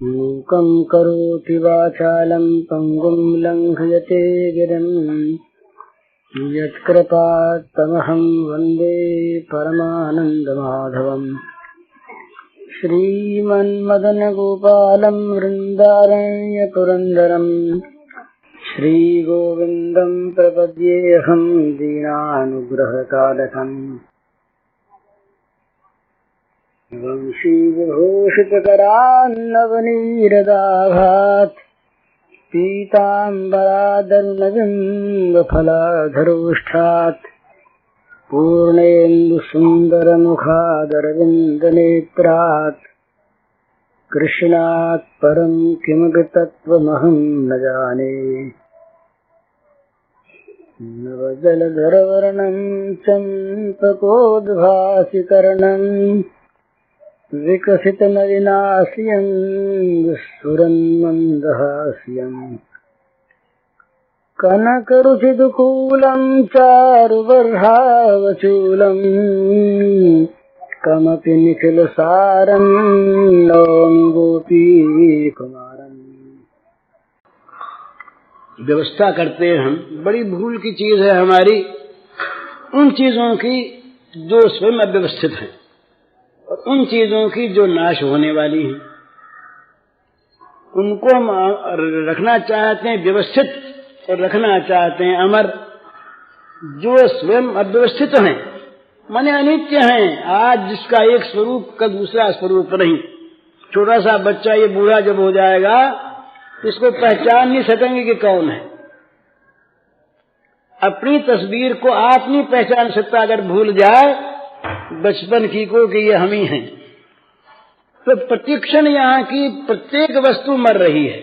मूकं करोति वाचालं पंगुं लंघयते गिरिं यत्कृपात्तमहं वन्दे परमानन्दमाधवम्। श्रीमन्मदनगोपालं वृन्दारण्यपुरन्दरं श्रीगोविन्दं प्रपद्येऽहं दीनानुग्रहकालकम्। वंशीविभूषितकरान्नवनीरदाभात् पीताम्बरादर्णबिम्बफलाधरोष्ठात् पूर्णेन्दुसुन्दरमुखादरविन्दनेत्रात् कृष्णात् परं किमपि तत्त्वमहं न जाने। नवजलधरवर्णं चम्पकोद्भासिकर्णं विकसितनलिनास्यं स्फुरन्मन्दहास्यं कनकरुचिदुकूलं चारुबर्हावचूलं कमपि निखिलसारं नौमि गोपीकुमारम्। व्यवस्था करते हैं हम, बड़ी भूल की चीज है हमारी उन चीजों की जो स्वयं अव्यवस्थित हैं और उन चीजों की जो नाश होने वाली हैं। उनको हम रखना चाहते हैं व्यवस्थित और रखना चाहते हैं अमर। जो स्वयं अव्यवस्थित हैं माने अनित्य हैं, आज जिसका एक स्वरूप कल दूसरा स्वरूप नहीं। छोटा सा बच्चा ये बूढ़ा जब हो जाएगा इसको पहचान नहीं सकेंगे कि कौन है। अपनी तस्वीर को आप नहीं पहचान सकता अगर भूल जाए बचपन की को कि ये हम ही हैं। तो प्रतिक्षण यहाँ की प्रत्येक वस्तु मर रही है।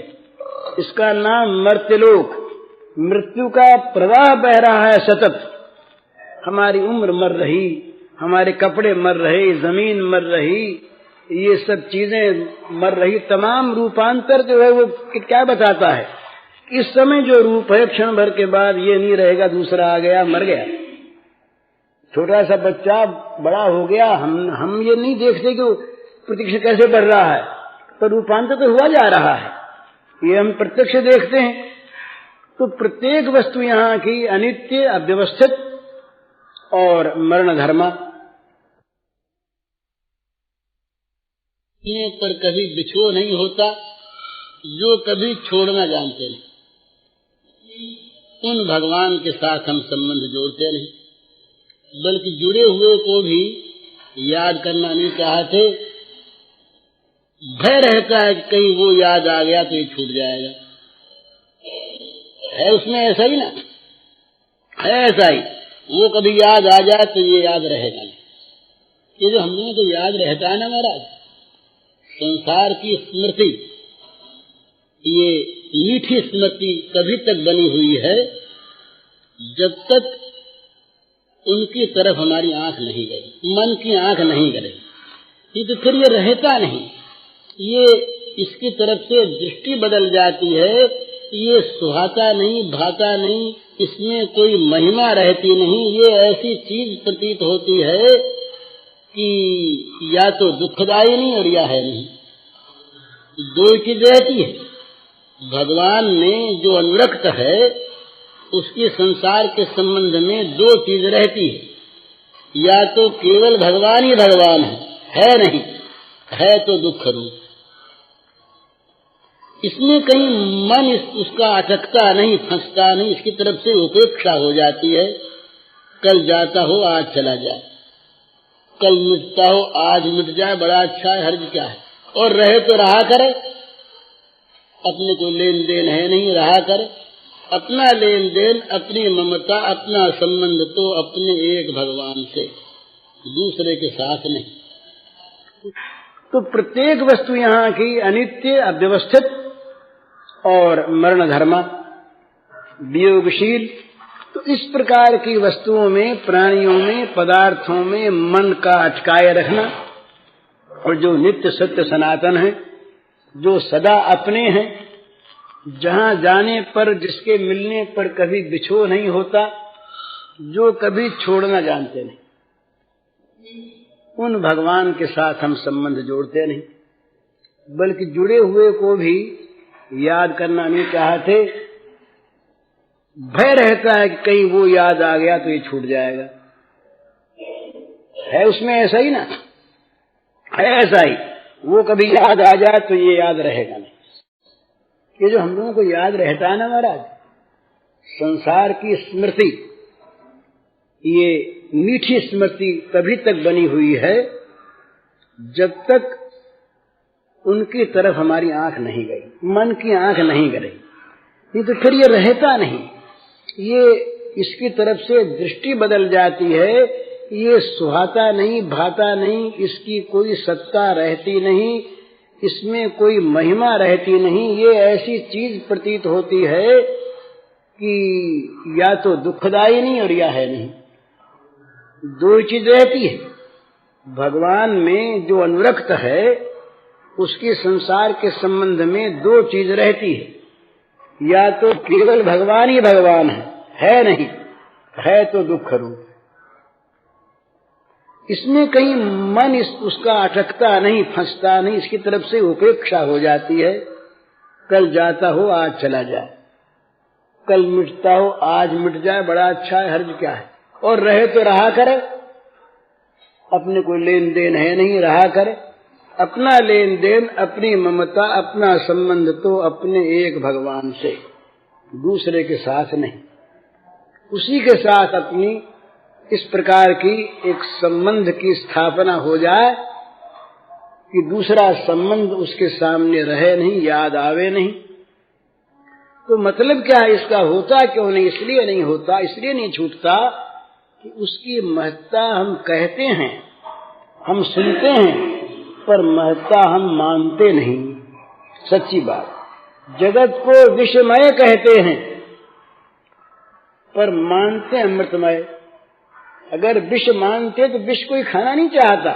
इसका नाम मर्त्यलोक। मृत्यु का प्रवाह बह रहा है सतत। हमारी उम्र मर रही, हमारे कपड़े मर रहे, जमीन मर रही, ये सब चीजें मर रही। तमाम रूपांतर जो है वो क्या बताता है? इस समय जो रूप है क्षण भर के बाद ये नहीं रहेगा, दूसरा आ गया, मर गया। छोटा सा बच्चा बड़ा हो गया, हम ये नहीं देखते कि प्रत्यक्ष कैसे बढ़ रहा है, पर रूपांतर तो हुआ जा रहा है, ये हम प्रत्यक्ष देखते हैं। तो प्रत्येक वस्तु यहाँ की अनित्य, अव्यवस्थित और मरण धर्मा। पर कभी बिछो नहीं होता, जो कभी छोड़ना जानते नहीं। उन भगवान के साथ हम संबंध जोड़ते नहीं, बल्कि जुड़े हुए को भी याद करना नहीं चाहते। भय रहता है कि कहीं वो याद आ गया तो ये छूट जाएगा। है उसमें ऐसा ही ना, है ऐसा ही। वो कभी याद आ जाए तो ये याद रहेगा नहीं। ये जो हम लोगों को याद रहता है ना महाराज, संसार की स्मृति, ये मीठी स्मृति कभी तक बनी हुई है जब तक उनकी तरफ हमारी आंख नहीं गई, मन की आंख नहीं गई। ये तो फिर ये रहता नहीं, ये इसकी तरफ से दृष्टि बदल जाती है। ये सुहाता नहीं, भाता नहीं, इसमें कोई महिमा रहती नहीं। ये ऐसी चीज प्रतीत होती है कि या तो दुखदायी नहीं और या है नहीं, दो चीज रहती है। भगवान ने जो अनुरक्त है उसकी संसार के संबंध में दो चीज रहती है, या तो केवल भगवान ही भगवान है नहीं, है तो दुख रूप। इसमें कहीं मन उसका अटकता नहीं, फंसता नहीं, इसकी तरफ से उपेक्षा हो जाती है। कल जाता हो आज चला जाए, कल मिटता हो आज मिट जाए, बड़ा अच्छा है, हर्ज क्या है। और रहे तो रहा करे, अपने कोई लेन देन है नहीं, रहा करे। अपना लेन देन, अपनी ममता, अपना संबंध तो अपने एक भगवान से, दूसरे के साथ नहीं। तो प्रत्येक वस्तु यहाँ की अनित्य, अव्यवस्थित और मरण धर्मा, वियोगशील। तो इस प्रकार की वस्तुओं में, प्राणियों में, पदार्थों में मन का अटकाए रखना, और जो नित्य सत्य सनातन है, जो सदा अपने हैं, जहाँ जाने पर, जिसके मिलने पर कभी बिछो नहीं होता, जो कभी छोड़ना जानते नहीं, उन भगवान के साथ हम संबंध जोड़ते नहीं। बल्कि जुड़े हुए को भी याद करना नहीं चाहते। भय रहता है कि कहीं वो याद आ गया तो ये छूट जाएगा। है उसमें ऐसा ही ना, है ऐसा ही। वो कभी याद आ जाए तो ये याद रहेगा नहीं। ये जो हम लोगों को याद रहता है ना महाराज, संसार की स्मृति, ये मीठी स्मृति तभी तक बनी हुई है जब तक उनकी तरफ हमारी आंख नहीं गई, मन की आंख नहीं गई, नहीं तो फिर ये रहता नहीं। ये इसकी तरफ से दृष्टि बदल जाती है, ये सुहाता नहीं, भाता नहीं, इसकी कोई सत्ता रहती नहीं, इसमें कोई महिमा रहती नहीं। ये ऐसी चीज प्रतीत होती है कि या तो दुखदाई नहीं और या है नहीं, दो चीज रहती है। भगवान में जो अनुरक्त है उसके संसार के संबंध में दो चीज रहती है, या तो केवल भगवान ही भगवान है नहीं, है तो दुख रूप। इसमें कहीं मन उसका अटकता नहीं, फंसता नहीं, इसकी तरफ से उपेक्षा हो जाती है। कल जाता हो आज चला जाए, कल मिटता हो आज मिट जाए, बड़ा अच्छा है, हर्ज क्या है। और रहे तो रहा करे, अपने कोई लेन देन है नहीं, रहा करे। अपना लेन देन, अपनी ममता, अपना संबंध तो अपने एक भगवान से, दूसरे के साथ नहीं। उसी के साथ अपनी इस प्रकार की एक संबंध की स्थापना हो जाए कि दूसरा संबंध उसके सामने रहे नहीं, याद आवे नहीं। तो मतलब क्या है इसका? होता क्यों नहीं? इसलिए नहीं होता, इसलिए नहीं छूटता कि उसकी महत्ता हम कहते हैं, हम सुनते हैं, पर महत्ता हम मानते नहीं। सच्ची बात, जगत को विषमय कहते हैं पर मानते अमृतमय। अगर विष मानते तो विष कोई खाना नहीं चाहता,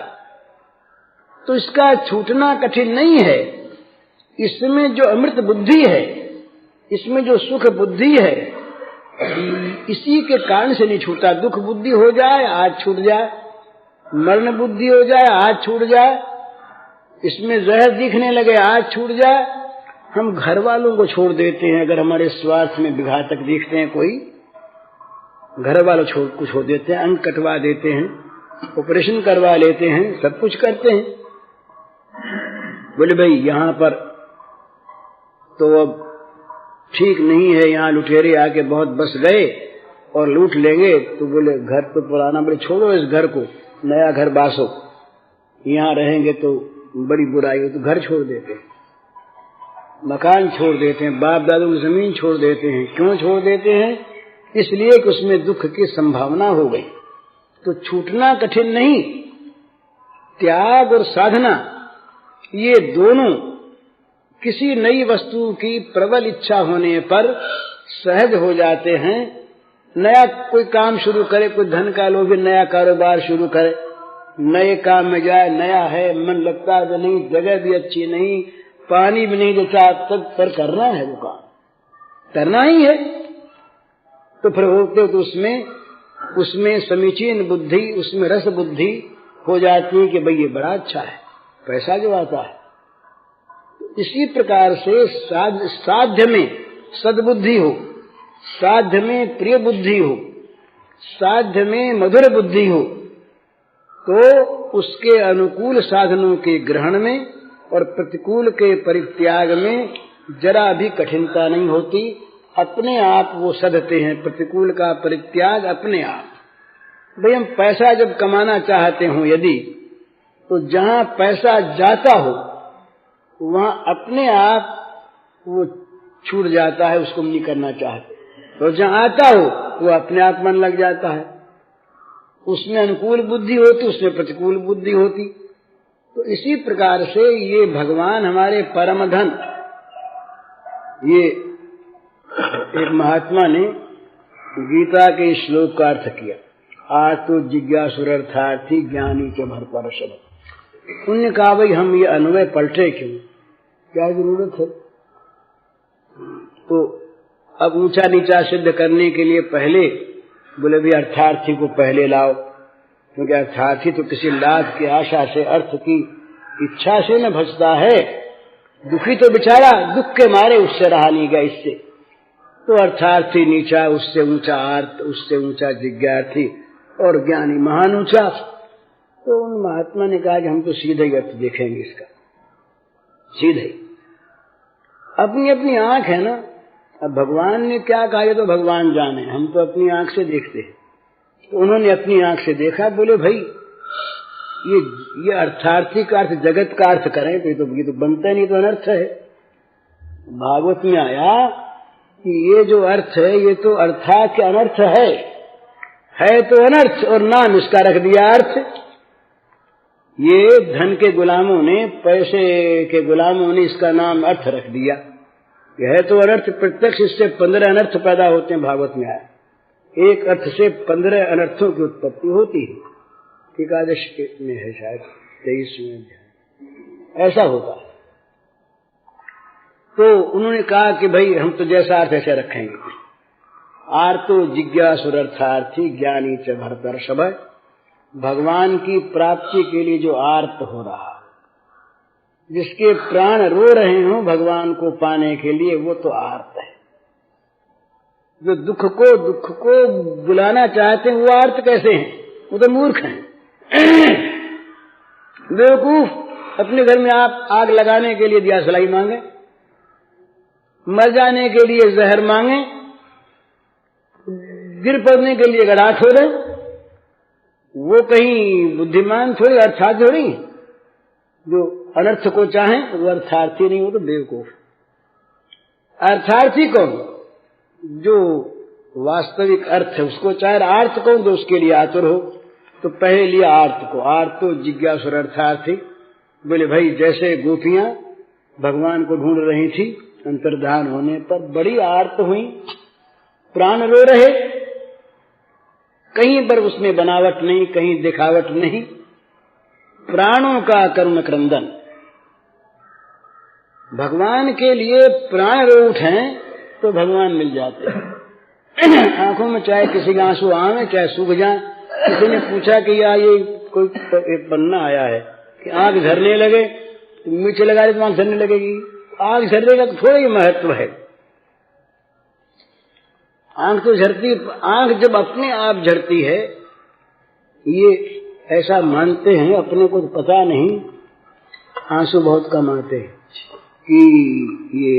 तो इसका छूटना कठिन नहीं है। इसमें जो अमृत बुद्धि है, इसमें जो सुख बुद्धि है, इसी के कारण से नहीं छूटा। दुख बुद्धि हो जाए आज छूट जाए, मरण बुद्धि हो जाए आज छूट जाए, इसमें जहर दिखने लगे आज छूट जाए। हम घर वालों को छोड़ देते हैं, अगर हमारे स्वास्थ्य में विघातक दिखते हैं कोई, घर वालों को छोड़ देते हैं, अंग कटवा देते हैं, ऑपरेशन करवा लेते हैं, सब कुछ करते हैं। बोले भाई यहाँ पर तो अब ठीक नहीं है, यहाँ लुटेरे आके बहुत बस गए और लूट लेंगे। तो बोले घर तो पुराना, बोले छोड़ो इस घर को, नया घर बासो, यहाँ रहेंगे तो बड़ी बुराई हो। तो घर छोड़ देते हैं, मकान छोड़ देते हैं, बाप दादों की जमीन छोड़ देते हैं। क्यों छोड़ देते हैं? इसलिए कि उसमें दुख की संभावना हो गई। तो छूटना कठिन नहीं, त्याग और साधना ये दोनों किसी नई वस्तु की प्रबल इच्छा होने पर सहज हो जाते हैं। नया कोई काम शुरू करे, कोई धन का लोभी नया कारोबार शुरू करे, नए काम में जाए, नया है, मन लगता है नहीं, जगह भी अच्छी नहीं, पानी भी नहीं देता, तब पर करना है, वो काम करना ही है। तो फिर होते तो उसमें समीचीन बुद्धि, उसमें रस बुद्धि हो जाती है कि भाई ये बड़ा अच्छा है, पैसा जो आता है। इसी प्रकार से साध्य में सद्बुद्धि हो, साध्य में प्रिय बुद्धि हो, साध्य में मधुर बुद्धि हो, तो उसके अनुकूल साधनों के ग्रहण में और प्रतिकूल के परित्याग में जरा भी कठिनता नहीं होती। अपने आप वो सधते हैं, प्रतिकूल का परित्याग अपने आप। भाई हम पैसा जब कमाना चाहते हो यदि, तो जहां पैसा जाता हो वहां अपने आप वो छूट जाता है, उसको नहीं करना चाहते। तो जहां आता हो वो अपने आप मन लग जाता है। उसमें अनुकूल बुद्धि होती, उसमें प्रतिकूल बुद्धि होती। तो इसी प्रकार से ये भगवान हमारे परम धन, ये एक महात्मा ने गीता के श्लोक का अर्थ किया, आज तो जिज्ञासुरर्थार्थी ज्ञानी के भर पर शब्द। उन्होंने कहा भाई हम ये अन्वय पलटे क्यों, क्या जरूरत है? तो अब ऊंचा नीचा सिद्ध करने के लिए पहले बोले भी अर्थार्थी को पहले लाओ, क्योंकि अर्थार्थी तो किसी लाभ की आशा से, अर्थ की इच्छा से न भजता है, दुखी तो बेचारा दुख के मारे उससे रहा नहीं गया इससे, तो अर्थार्थी नीचा, उससे ऊंचा आर्त, उससे ऊंचा जिज्ञार्थी और ज्ञानी महान ऊंचा। तो उन महात्मा ने कहा कि हम तो सीधे ही अर्थ देखेंगे इसका, सीधे। अपनी अपनी आंख है ना, अब भगवान ने क्या कहा ये तो भगवान जाने, हम तो अपनी आंख से देखते हैं। तो उन्होंने अपनी आंख से देखा, बोले भाई ये अर्थार्थी का अर्थ जगत का अर्थ करें तो ये तो बनता नहीं, तो अनर्थ है। भागवत में आया कि ये जो अर्थ है ये तो अर्थात के अनर्थ है तो अनर्थ, और नाम इसका रख दिया अर्थ। ये धन के गुलामों ने, पैसे के गुलामों ने इसका नाम अर्थ रख दिया। यह है तो अनर्थ, प्रत्यक्ष इससे 15 अनर्थ पैदा होते हैं, भागवत में आया। एक अर्थ से 15 अनर्थों की उत्पत्ति होती है। एकादश में है शायद 23वें अध्याय, ऐसा होता है। तो उन्होंने कहा कि भाई हम तो जैसा अर्थ ऐसे रखेंगे। आर्तो जिज्ञासुरर्थार्थी ज्ञानी च भरतर्षभ, भगवान की प्राप्ति के लिए जो आर्त हो रहा, जिसके प्राण रो रहे हों भगवान को पाने के लिए, वो तो आर्त है। जो दुख को बुलाना चाहते हैं वो आर्त कैसे हैं? वो तो मूर्ख हैं, बेवकूफ। अपने घर में आप आग लगाने के लिए दियासलाई मांगे, मर जाने के लिए जहर मांगे, गिर पड़ने के लिए गड़ा छोड़े, वो कहीं बुद्धिमान थोड़ी, अर्थात थोड़ी। जो अनर्थ को चाहे वो अर्थार्थी नहीं, हो तो बेवकूफ। अर्थार्थी कौन? जो वास्तविक अर्थ है उसको चाहे। आर्थ कौन? जो उसके लिए आतुर हो। तो पहले लिया आर्थ को, आर्तो जिज्ञासुर अर्थार्थी। बोले भाई जैसे गोपियां भगवान को ढूंढ रही थी, अंतर्धान होने पर बड़ी आर्त हुई, प्राण रो रहे, कहीं पर उसमें बनावट नहीं, कहीं दिखावट नहीं, प्राणों का करुण क्रंदन। भगवान के लिए प्राण रो उठे तो भगवान मिल जाते हैं। आंखों में चाहे किसी का आंसू आवे चाहे सूख जाए। किसी ने पूछा कि यार ये कोई एक पन्ना आया है कि आंख झरने लगे, तो मिर्च लगा दे तो आंख झरने लगेगी। आंख झरने का थोड़ा ही महत्व है। आंख तो झरती, आंख जब अपने आप झरती है, ये ऐसा मानते हैं, अपने को पता नहीं, आंसू बहुत कम आते हैं कि ये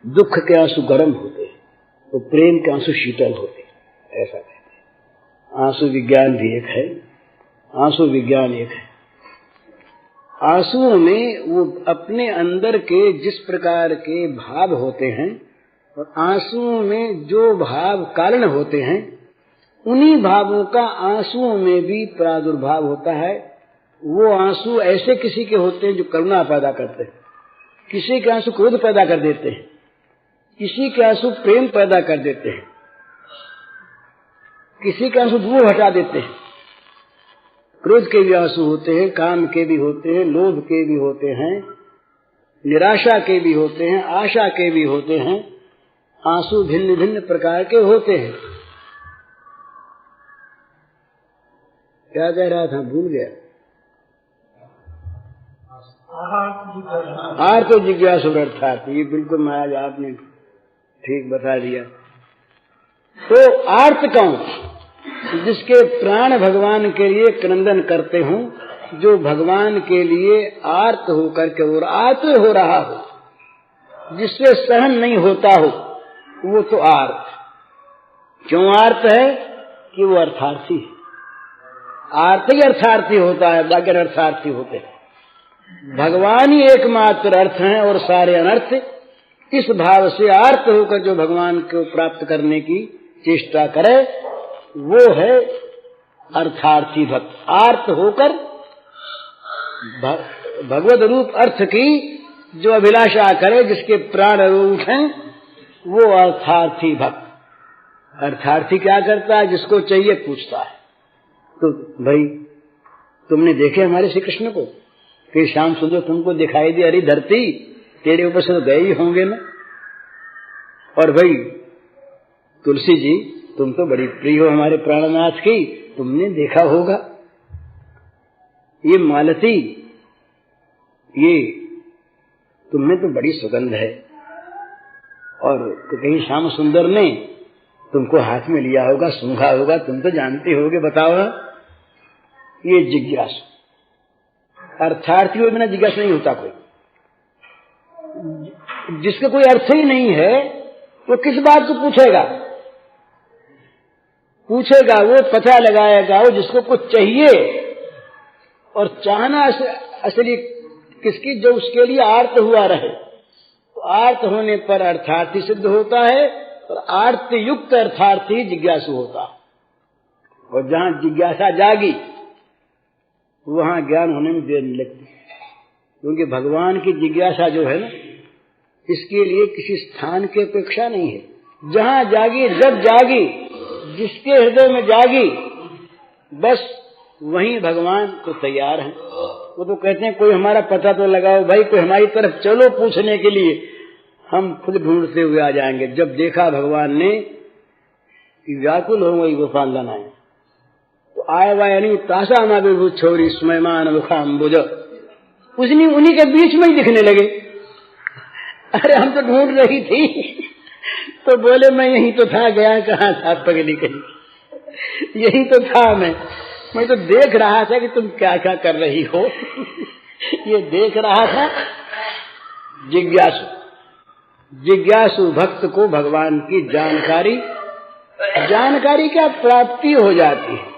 दुख के आंसू गर्म होते हैं तो प्रेम के आंसू शीतल होते हैं, ऐसा कहते हैं। आंसू विज्ञान भी एक है, आंसू विज्ञान एक है। आंसुओं में वो अपने अंदर के जिस प्रकार के भाव होते हैं और आंसुओं में जो भाव कारण होते हैं, उन्हीं भावों का आंसुओं में भी प्रादुर्भाव होता है। वो आंसू ऐसे किसी के होते हैं जो करुणा पैदा करते हैं, किसी के आंसू क्रोध पैदा कर देते हैं, किसी के आंसू प्रेम पैदा कर देते हैं, किसी के आंसू दूर हटा देते हैं। क्रोध के भी आंसू होते हैं, काम के भी होते हैं, लोभ के भी होते हैं, निराशा के भी होते हैं, आशा के भी होते हैं। आंसू भिन्न भिन्न प्रकार के होते हैं। क्या कह रहा था, भूल गया। आर्त जिज्ञासुर अर्थात, ये बिल्कुल महाराज आपने ठीक बता दिया। तो आर्त कौन? जिसके प्राण भगवान के लिए क्रंदन करते हों, जो भगवान के लिए आर्त होकर के और आतुर हो रहा हो, जिससे सहन नहीं होता हो, वो तो आर्त। क्यों आर्त है? कि वो अर्थार्थी है। आर्त ही अर्थार्थी होता है, बाकी अर्थार्थी होते हैं। भगवान ही एकमात्र अर्थ हैं और सारे अनर्थ। इस भाव से आर्त होकर जो भगवान को प्राप्त करने की चेष्टा करे, वो है अर्थार्थी भक्त। आर्त होकर भगवत रूप अर्थ की जो अभिलाषा करे, जिसके प्राण उठें, वो अर्थार्थी भक्त। अर्थार्थी क्या करता है? जिसको चाहिए पूछता है। तो भाई तुमने देखे हमारे श्री कृष्ण को कि श्याम सुंदर तुमको दिखाई दी, अरे धरती तेरे ऊपर से तो गए ही होंगे ना। और भाई तुलसी जी, तुम तो बड़ी प्रिय हो हमारे प्राणनाथ की, तुमने देखा होगा ये मालती, ये तुम्हें तो बड़ी सुगंध है, और तो कहीं श्याम सुंदर ने तुमको हाथ में लिया होगा, सूंघा होगा, तुम तो जानते होगे, बताओ। ये जिज्ञासु, अर्थार्थी हो बिना जिज्ञासु नहीं होता कोई। जिसका कोई अर्थ ही नहीं है वो किस बात को पूछेगा? वो पता लगाएगा वो जिसको कुछ चाहिए, और चाहना असली किसकी, जो उसके लिए आर्त हुआ रहे। तो आर्त होने पर अर्थार्थी सिद्ध होता है, और आर्त युक्त अर्थार्थी जिज्ञासु होता है। और जहां जिज्ञासा जागी वहां ज्ञान होने में देर नहीं लगती, क्योंकि भगवान की जिज्ञासा जो है ना, इसके लिए किसी स्थान की अपेक्षा नहीं है। जहां जागी, जब जागी, जिसके हृदय में जागी, बस वहीं भगवान को तैयार हैं। वो तो कहते हैं कोई हमारा पता तो लगाओ भाई, कोई हमारी तरफ चलो पूछने के लिए, हम खुद ढूंढते हुए आ जाएंगे। जब देखा भगवान ने कि व्याकुल हो गई गोपाल लाना है, तो आय वायनी ताशा ना विभू छोरी स्मयमान मुखाम्बुज, उन्हीं के बीच में ही दिखने लगे। अरे हम तो ढूंढ रही थी, तो बोले मैं यही तो था, गया कहाँ था, पगली कहीं, यही तो था। मैं तो देख रहा था कि तुम क्या क्या कर रही हो। ये देख रहा था। जिज्ञासु भक्त को भगवान की जानकारी क्या प्राप्ति हो जाती है।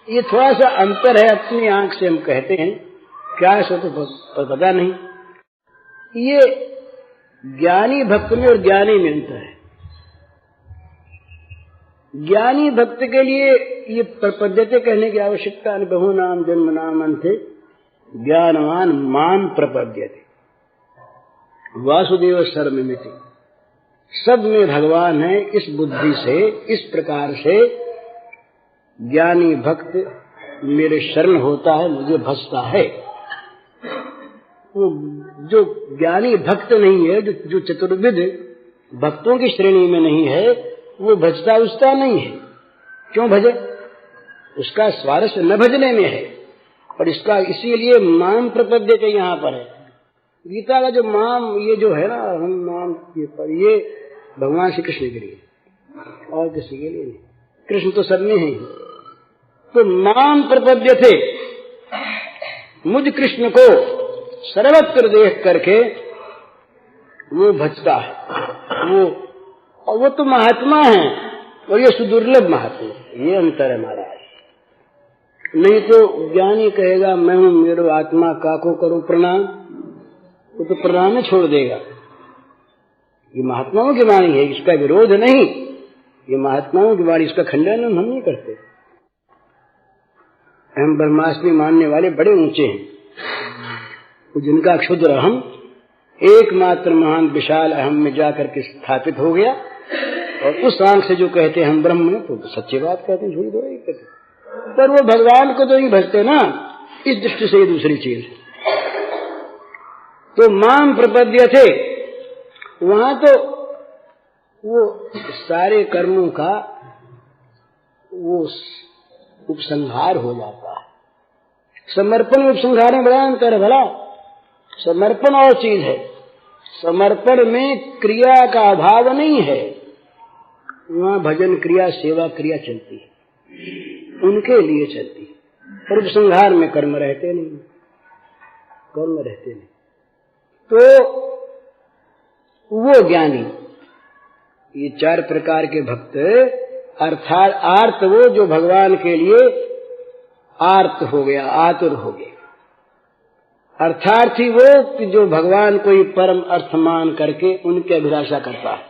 ये थोड़ा सा अंतर है, अपनी आंख से हम कहते हैं, क्या सो तो पता नहीं। ये ज्ञानी भक्त में और ज्ञानी में अंतर है। ज्ञानी भक्त के लिए ये प्रपद्यते कहने की आवश्यकता नहीं। बहु नाम जन्म नाम अंते ज्ञानवान माम प्रपद्यते वासुदेव सर्वमिति। सब में भगवान है, इस बुद्धि से, इस प्रकार से ज्ञानी भक्त मेरे शरण होता है, मुझे भजता है। वो जो ज्ञानी भक्त नहीं है, जो चतुर्विध भक्तों की श्रेणी में नहीं है, वो भजता उसका नहीं है। क्यों भजे? उसका स्वारस्य न भजने में है। और इसका इसीलिए माम प्रपद्यते यहाँ पर है। गीता का जो माम, ये जो है ना, हम माम ये भगवान श्री कृष्ण के लिए, और किसी के लिए नहीं। कृष्ण तो सब में है। तो माम प्रपद्यते, मुझ कृष्ण को सर्वत्र देख करके वो भजता है। वो तो महात्मा है, और ये सुदुर्लभ महात्मा, ये अंतर है महाराज। नहीं तो ज्ञानी कहेगा मैं हूं, मेरे आत्मा काको करूं प्रणाम, वो तो प्रणाम में छोड़ देगा। ये महात्माओं की वाणी है, इसका विरोध नहीं। ये महात्माओं की वाणी, इसका खंडन हम नहीं करते। हम ब्रह्मास्मि मानने वाले बड़े ऊंचे हैं। जिनका क्षुद्र अहम एकमात्र महान विशाल अहम में जाकर के स्थापित हो गया, और उस आंख से जो कहते हैं हम ब्रह्म हैं, तो सच्ची बात कहते हैं, झूठ थोड़ी कहते। पर वो भगवान को तो नहीं भजते ना, इस दृष्टि से ये दूसरी चीज है। तो माम प्रपद्यते, वहां तो वो सारे कर्मों का वो उपसंहार हो जाता है। समर्पण उपसंहार में बड़ा अंतर है। भला समर्पण और चीज है, समर्पण में क्रिया का अभाव नहीं है। वहां भजन क्रिया, सेवा क्रिया चलती है, उनके लिए चलती है। और उपसंहार में कर्म रहते नहीं। तो वो ज्ञानी, ये चार प्रकार के भक्त, अर्थात आर्त वो जो भगवान के लिए आर्त हो गया, आतुर हो गया। अर्थार्थी वो कि जो भगवान को ही परम अर्थ मान करके उनकी अभिलाषा करता है।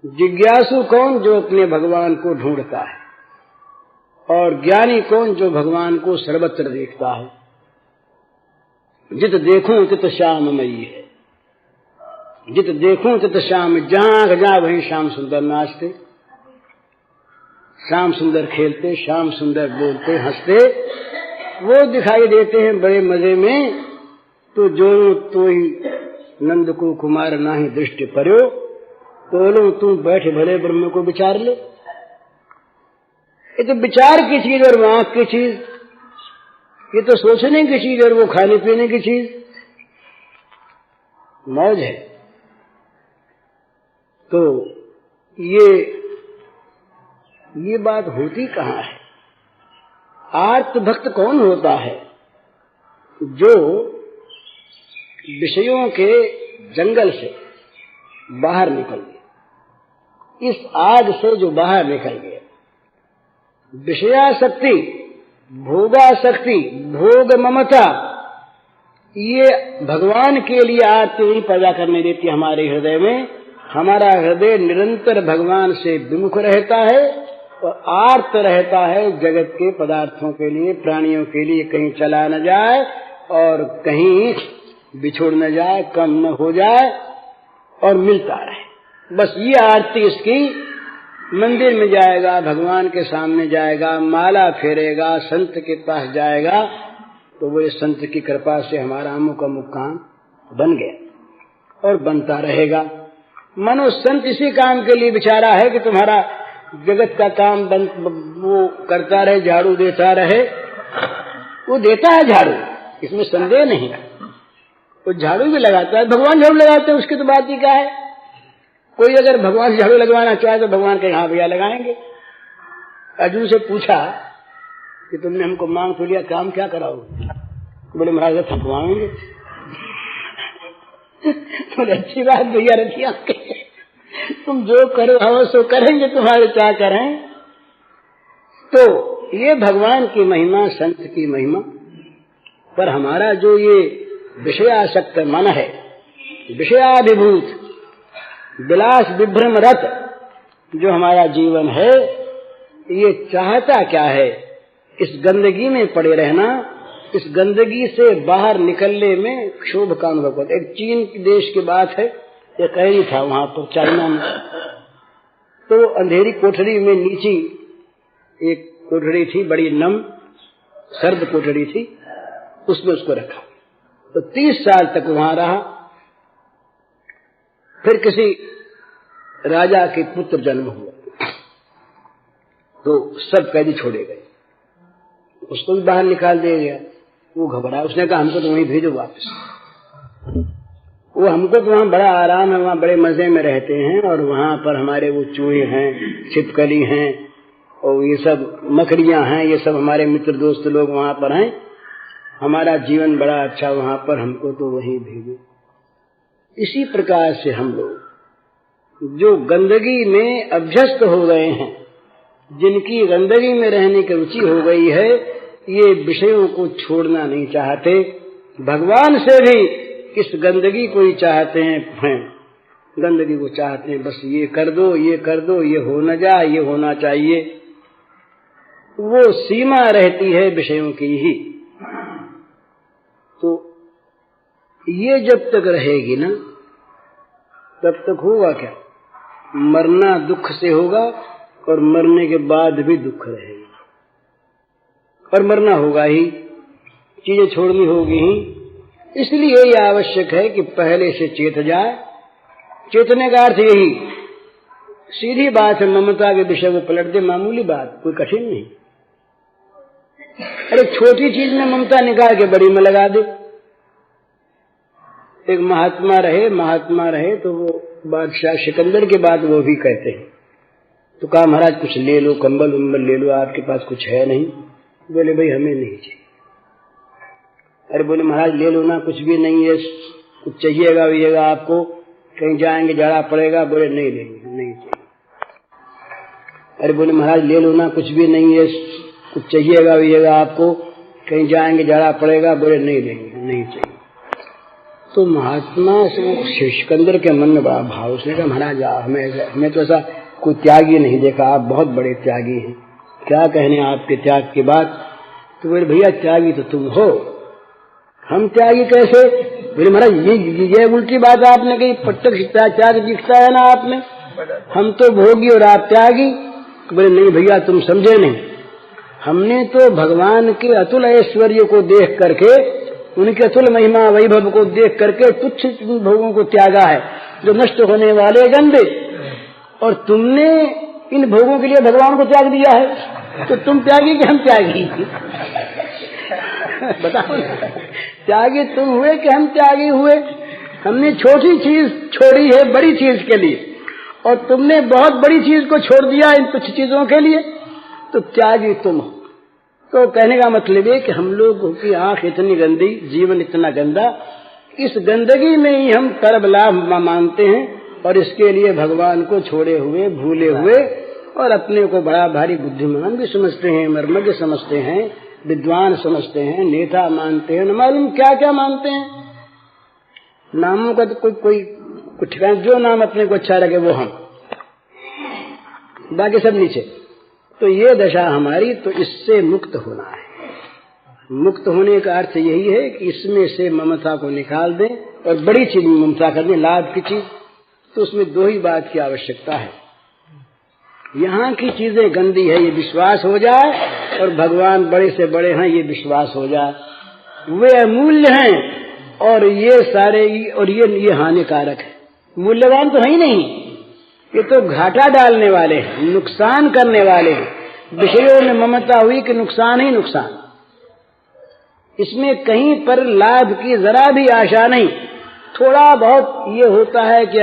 जिज्ञासु कौन? जो अपने भगवान को ढूंढता है। और ज्ञानी कौन? जो भगवान को सर्वत्र देखता है। जित देखूं तित श्याममयी है, जित देखूं तित श्याम, जहां जहां वहीं श्याम सुंदर नाचते, श्याम सुंदर खेलते, श्याम सुंदर बोलते, हंसते, वो दिखाई देते हैं बड़े मजे में। तो जो तो ही नंद को कुमार नाही दृष्टि पर्यो, तो लो तू बैठे भले ब्रह्म को विचार ले। ये तो विचार की चीज और आंख की चीज, ये तो सोचने की चीज और वो खाने पीने की चीज। मौज है। तो ये बात होती कहाँ है? आर्त भक्त कौन होता है? जो विषयों के जंगल से बाहर निकल गया, इस आग से जो बाहर निकल गया। विषयासक्ति, भोगासक्ति, भोग ममता, ये भगवान के लिए आरती नहीं पैदा करने देती हमारे हृदय में। हमारा हृदय निरंतर भगवान से विमुख रहता है और आर्त रहता है जगत के पदार्थों के लिए, प्राणियों के लिए, कहीं चला न जाए और कहीं बिछुड़ न जाए, कम न हो जाए और मिलता रहे। बस ये आरती इसकी। मंदिर में जाएगा, भगवान के सामने जाएगा, माला फेरेगा, संत के पास जाएगा, तो वो संत की कृपा से हमारा अमुक अमुक काम बन गया और बनता रहेगा। मानो संत इसी काम के लिए बेचारा है कि तुम्हारा जगत का काम वो करता रहे, झाड़ू देता रहे। वो देता है झाड़ू, इसमें संदेह नहीं। वो झाड़ू भी लगाता है, भगवान झाड़ू लगाते हैं, उसकी तो बात ही क्या है। कोई अगर भगवान झाड़ू लगवाना चाहे तो भगवान के हाँ भैया लगाएंगे। अर्जुन से पूछा कि तुमने हमको मांग तो लिया, काम क्या कराओगे? बोले महाराज थकवाएंगे। बोले अच्छी बात भैया, रखिए तुम जो करो हम सो करेंगे, तुम्हारे क्या करें। तो ये भगवान की महिमा, संत की महिमा। पर हमारा जो ये विषयासक्त मन है, विषयाभिभूत, विलास विभ्रम रत जो हमारा जीवन है, ये चाहता क्या है? इस गंदगी में पड़े रहना, इस गंदगी से बाहर निकलने में क्षोभ का अनुभव करता। एक चीन देश की बात है, एक कहीं था वहां पर चाइना में, तो अंधेरी कोठरी में नीचे एक कोठरी थी, बड़ी नम सर्द कोठरी थी, उसमें उसको रखा। तो 30 साल तक वहां रहा। फिर किसी राजा के पुत्र जन्म हुआ, तो सब कैदी छोड़े गए, उसको भी बाहर निकाल दिया गया। वो घबरा, उसने कहा हमको तो वहीं भेजो वापस। वो हमको तो वहां बड़ा आराम है, वहां बड़े मजे में रहते हैं, और वहां पर हमारे वो चूहे हैं, छिपकली हैं, और ये सब मकड़ियां हैं, ये सब हमारे मित्र दोस्त लोग वहां पर हैं, हमारा जीवन बड़ा अच्छा वहां पर, हमको तो वहीं भेजो। इसी प्रकार से हम लोग जो गंदगी में अभ्यस्त हो गए हैं, जिनकी गंदगी में रहने की रुचि हो गई है, ये विषयों को छोड़ना नहीं चाहते, भगवान से भी इस गंदगी को ही चाहते हैं, गंदगी को चाहते हैं। बस ये कर दो, ये कर दो, ये हो न जाए, ये होना चाहिए। वो सीमा रहती है विषयों की ही। तो ये जब तक रहेगी ना, तब तक होगा क्या? मरना दुख से होगा, और मरने के बाद भी दुख रहेगा। और मरना होगा ही, चीजें छोड़नी होगी ही। इसलिए यह आवश्यक है कि पहले से चेत जाए। चेतने का अर्थ यही सीधी बात है, ममता के विषय को पलट दे, मामूली बात, कोई कठिन नहीं। अरे छोटी चीज में ममता निकाल के बड़ी में लगा दे। एक महात्मा रहे तो वो बादशाह सिकंदर के बाद वो भी कहते हैं, तो कहा महाराज कुछ ले लो, कंबल उम्बल ले लो, आपके पास कुछ है नहीं? बोले भाई हमें नहीं चाहिए। अरे बोले महाराज ले लो ना, कुछ भी नहीं है, कुछ चाहिएगा आपको, कहीं जाएंगे जाड़ा पड़ेगा। बोले नहीं लेंगे, नहीं चाहिए। अरे बोले महाराज ले लो ना, कुछ भी नहीं है, कुछ चाहिएगा आपको, कहीं जाएंगे जाड़ा पड़ेगा। बोले नहीं लेंगे, नहीं चाहिए। तो महात्मा सिकंदर के मन में बड़ा भाव, उसने कहा महाराज हमें तो ऐसा कोई त्यागी नहीं देखा, आप बहुत बड़े त्यागी हैं, क्या कहने आपके त्याग की बात। तो बोले भैया त्यागी तो तुम हो, हम त्यागी कैसे? बोले महाराज ये उल्टी बात आपने कही, प्रत्यक्ष त्याग दिखता है ना आप में, हम तो भोगी और आप त्यागी। बोले नहीं भैया तुम समझे नहीं, हमने तो भगवान के अतुल ऐश्वर्य को देख करके, उनके अतुल महिमा वैभव को देख करके तुच्छ भोगों को त्यागा है, जो नष्ट होने वाले गंदे, और तुमने इन भोगों के लिए भगवान को त्याग दिया है। तो तुम त्यागी कि हम त्यागी? बताओ, त्यागी तुम हुए कि हम त्यागी हुए? हमने छोटी चीज छोड़ी है बड़ी चीज के लिए, और तुमने बहुत बड़ी चीज को छोड़ दिया इन कुछ चीजों के लिए, तो त्यागी तुम हो। तो कहने का मतलब है कि हम लोगों की आंख इतनी गंदी, जीवन इतना गंदा, इस गंदगी में ही हम तरब लाभ मानते हैं, और इसके लिए भगवान को छोड़े हुए, भूले हुए, और अपने को बड़ा भारी बुद्धिमान भी समझते हैं, मर्मज्ञ समझते हैं, विद्वान समझते हैं, नेता मानते हैं, न मालूम क्या क्या मानते हैं। नामों का तो कोई ठिकाना, जो नाम अपने को अच्छा लगे वो हम, बाकी सब नीचे। तो ये दशा हमारी, तो इससे मुक्त होना है। मुक्त होने का अर्थ यही है कि इसमें से ममता को निकाल दें और बड़ी चीज में ममता कर दें, लाभ की चीज। तो उसमें दो ही बात की आवश्यकता है, यहाँ की चीजें गंदी है ये विश्वास हो जाए, और भगवान बड़े से बड़े हैं ये विश्वास हो जाए, वे अमूल्य हैं, और ये सारे और ये हानिकारक है। मूल्यवान तो है ही नहीं, ये तो घाटा डालने वाले हैं, नुकसान करने वाले हैं। विषयों में ममता हुई कि नुकसान ही नुकसान, इसमें कहीं पर लाभ की जरा भी आशा नहीं। थोड़ा बहुत ये होता है कि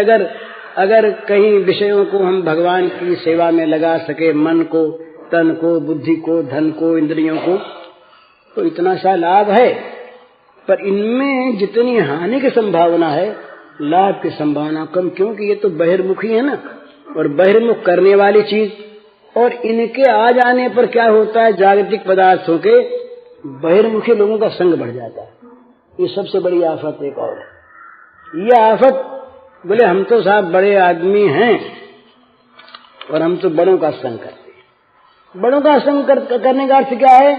अगर कहीं विषयों को हम भगवान की सेवा में लगा सके, मन को, तन को, बुद्धि को, धन को, इंद्रियों को, तो इतना सा लाभ है। पर इनमें जितनी हानि की संभावना है, लाभ की संभावना कम, क्योंकि ये तो बहिर्मुखी है ना, और बहिर्मुख करने वाली चीज। और इनके आ जाने पर क्या होता है, जागतिक पदार्थों के बहिर्मुखी लोगों का संग बढ़ जाता है। ये सबसे बड़ी आफत एक और है। ये आफत, बोले हम तो साहब बड़े आदमी हैं और हम तो बड़ों का संग करते हैं। बड़ों का संग करने का अर्थ क्या है,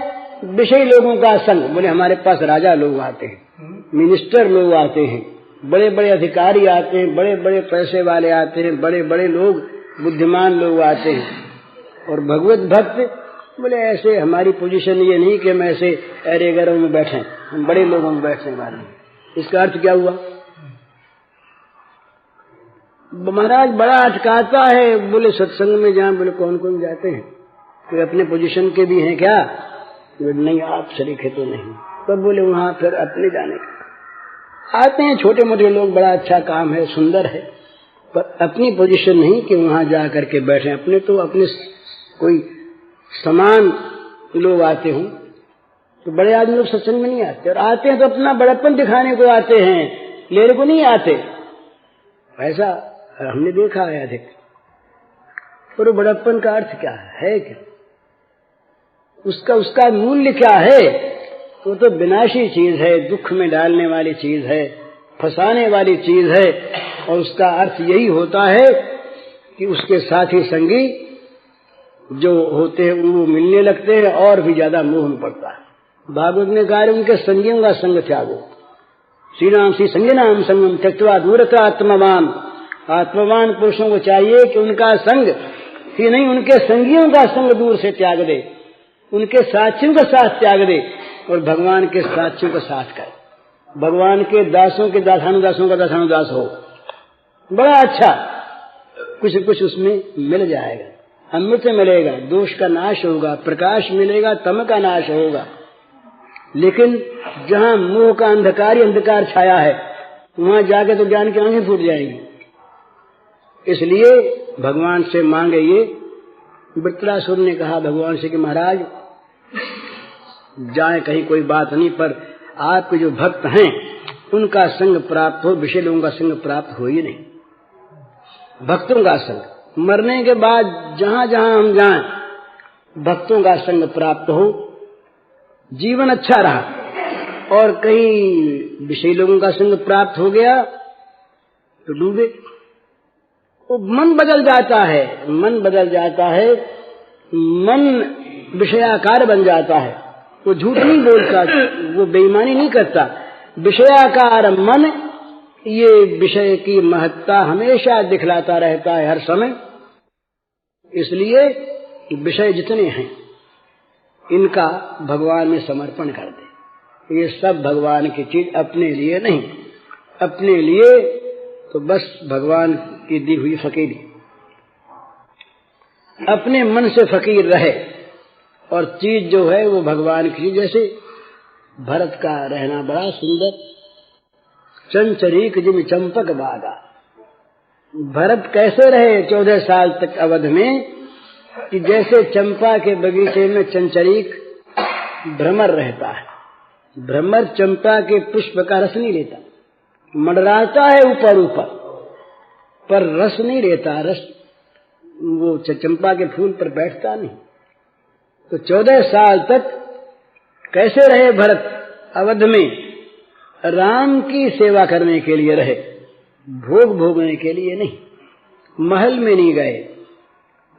विषयी लोगों का संग। बोले हमारे पास राजा लोग आते हैं, मिनिस्टर लोग आते हैं, बड़े बड़े अधिकारी आते हैं, बड़े बड़े पैसे वाले आते हैं, बड़े बड़े लोग, बुद्धिमान लोग आते हैं। और भगवत भक्त बोले ऐसे हमारी पोजीशन ये नहीं कि हम ऐसे अरे गरों में बैठे, हम बड़े लोगों में बैठने वाले हैं। इसका अर्थ क्या हुआ, महाराज बड़ा अटकाता है। बोले सत्संग में जहाँ, बोले कौन कौन जाते हैं, कोई अपने पोजीशन के भी हैं क्या? नहीं, आप शरीक तो नहीं। तब बोले वहां फिर अपने जाने का आते हैं छोटे मोटे लोग, बड़ा अच्छा काम है, सुंदर है, पर अपनी पोजीशन नहीं कि वहां जा करके बैठे। अपने तो अपने कोई समान लोग आते हों, तो बड़े आदमी लोग सत्संग में नहीं आते, और आते हैं तो अपना बड़प्पन दिखाने को आते हैं, लेने को नहीं आते। ऐसा हमने देखा है अधिक। पर बड़प्पन का अर्थ क्या है क्या? उसका मूल्य क्या है? वो तो विनाशी चीज है, दुख में डालने वाली चीज है, फंसाने वाली चीज है। और उसका अर्थ यही होता है कि उसके साथी संगी जो होते हैं वो मिलने लगते हैं और भी ज्यादा मोह में पड़ता है। भागवत ने कहा उनके संगियों का संग त्यागो। श्री राम श्री संगी नाम संगम त्यक्त्वा दूरता आत्मवान। आत्मवान पुरुषों को चाहिए कि उनका संग ही नहीं, उनके संगियों का संग दूर से त्याग दे, उनके साथियों का साथ त्याग दे, और भगवान के साथियों का साथ करे। भगवान के दासों के दासानुदासों का दासानुदास हो, बड़ा अच्छा कुछ उसमें मिल जाएगा, अमृत मिलेगा, दोष का नाश होगा, प्रकाश मिलेगा, तम का नाश होगा। लेकिन जहां मोह का अंधकार ही अंधकार छाया है, वहां जाके तो ज्ञान की आंखें फूट जाएंगी। इसलिए भगवान से मांगे ये। वृत्रासुर ने कहा भगवान से कि महाराज जाए कहीं कोई बात नहीं, पर आपके जो भक्त हैं उनका संग प्राप्त हो, विषय लोगों का संग प्राप्त हो ही नहीं। भक्तों का संग, मरने के बाद जहां जहां हम जाएं भक्तों का संग प्राप्त हो, जीवन अच्छा रहा। और कहीं विषय लोगों का संग प्राप्त हो गया तो डूबे। वो मन बदल जाता है, मन बदल जाता है, मन विषयाकार बन जाता है। वो झूठ नहीं बोलता, वो बेईमानी नहीं करता। विषयाकार मन ये विषय की महत्ता हमेशा दिखलाता रहता है, हर समय। इसलिए विषय जितने हैं इनका भगवान में समर्पण कर दे। ये सब भगवान की चीज, अपने लिए नहीं। अपने लिए तो बस भगवान की दी हुई फकीरी, अपने मन से फकीर रहे, और चीज जो है वो भगवान की। जैसे भरत का रहना बड़ा सुंदर, चंचरीक जिम चंपक बागा। भरत कैसे रहे 14 साल तक अवध में कि जैसे चंपा के बगीचे में चंचरीक भ्रमर रहता है। भ्रमर चंपा के पुष्प का रस नहीं लेता, मंडराता है ऊपर ऊपर, पर रस नहीं लेता। रस वो चंपा के फूल पर बैठता नहीं। तो 14 साल तक कैसे रहे भरत अवध में? राम की सेवा करने के लिए रहे, भोग भोगने के लिए नहीं। महल में नहीं गए।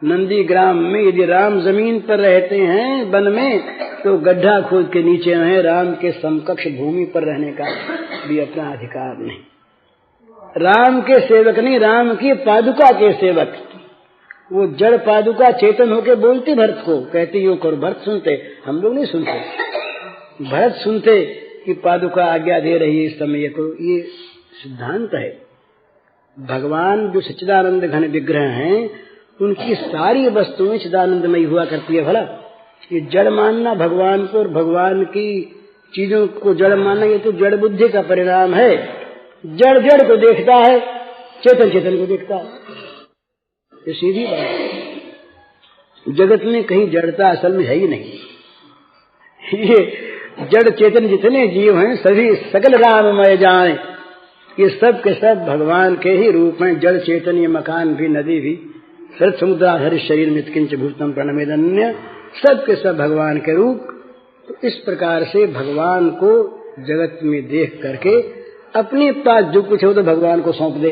नंदीग्राम में यदि राम जमीन पर रहते हैं वन में, तो गड्ढा खोद के नीचे रहे। राम के समकक्ष भूमि पर रहने का भी अपना अधिकार नहीं। राम के सेवक नहीं, राम की पादुका के सेवक। वो जड़ पादुका चेतन होके बोलती भरत को, कहती यूं करो। भरत सुनते, हम लोग नहीं सुनते। भरत सुनते कि पादुका आज्ञा दे रही है इस समय को। ये सिद्धांत है। भगवान जो सच्चिदानंद घन विग्रह हैं, उनकी सारी वस्तुएं चिदानंदमयी हुआ करती है। भला ये जड़ मानना भगवान को और भगवान की चीजों को जड़ मानना, ये तो जड़ बुद्धि का परिणाम है। जड़ जड़ को देखता है, चेतन चेतन को देखता है। ये सीधी बात है। जगत में कहीं जड़ता असल में है ही नहीं। ये जड़ चेतन जितने जीव हैं सभी सकल राममय जाएं, ये सब के सब भगवान के ही रूप हैं। जड़ चेतन, ये मकान भी, नदी भी, सर्व समुद्राधर शरीर में किंच भूतम प्रणमेदन्य, सब के सब भगवान के रूप। तो इस प्रकार से भगवान को जगत में देख करके अपने पास जो कुछ हो तो भगवान को सौंप दे,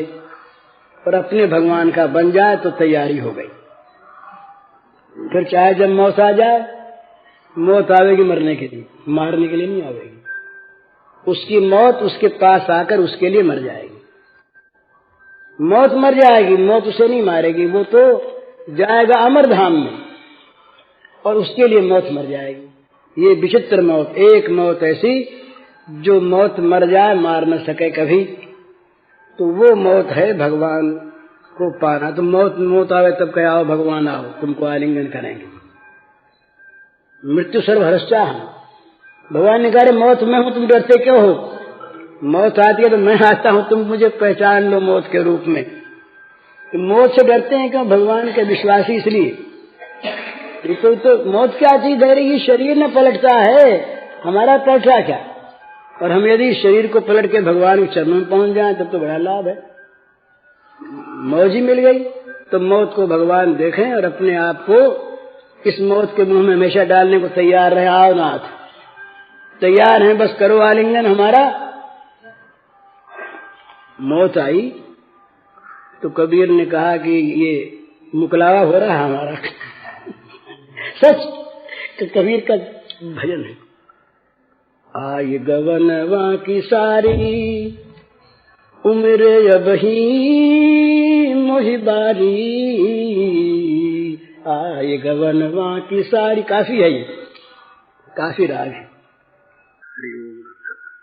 और अपने भगवान का बन जाए तो तैयारी हो गई। फिर चाहे जब मौत आ जाए, मौत आवेगी मरने के लिए, मारने के लिए नहीं आवेगी। उसकी मौत उसके पास आकर उसके लिए मर जाएगी। मौत मर जाएगी, मौत उसे नहीं मारेगी। वो तो जाएगा अमर धाम में, और उसके लिए मौत मर जाएगी। ये विचित्र मौत, एक मौत ऐसी जो मौत मर जाए, मार न सके कभी। तो वो मौत है भगवान को पाना। तो मौत आवे तब कहे आओ भगवान आओ, तुमको आलिंगन करेंगे। मृत्यु सर्वहरश्चा। भगवान ने कहा मौत में हूं, तुम डरते क्यों हो? मौत आती है तो मैं आता हूं, तुम मुझे पहचान लो मौत के रूप में। तो मौत से डरते हैं क्यों? भगवान के विश्वासी इसलिए। तो मौत क्या चीज है? ये शरीर न पलटता है, हमारा पलटा क्या? और हम यदि शरीर को पलट के भगवान के चरणों में पहुंच जाए तब तो बड़ा लाभ है। मौज ही मिल गई। तो मौत को भगवान देखें और अपने आप को इस मौत के मुंह में हमेशा डालने को तैयार रहे। आओ नाथ, तैयार हैं, बस करो आलिंगन हमारा। मौत आई तो कबीर ने कहा कि ये मुकलावा हो रहा है हमारा। सच तो कबीर का भजन है। आय गवनवा की सारी उम्र अब ही मोहि बारी। आय गवनवा की सारी, काफी है ये, काफी राग है।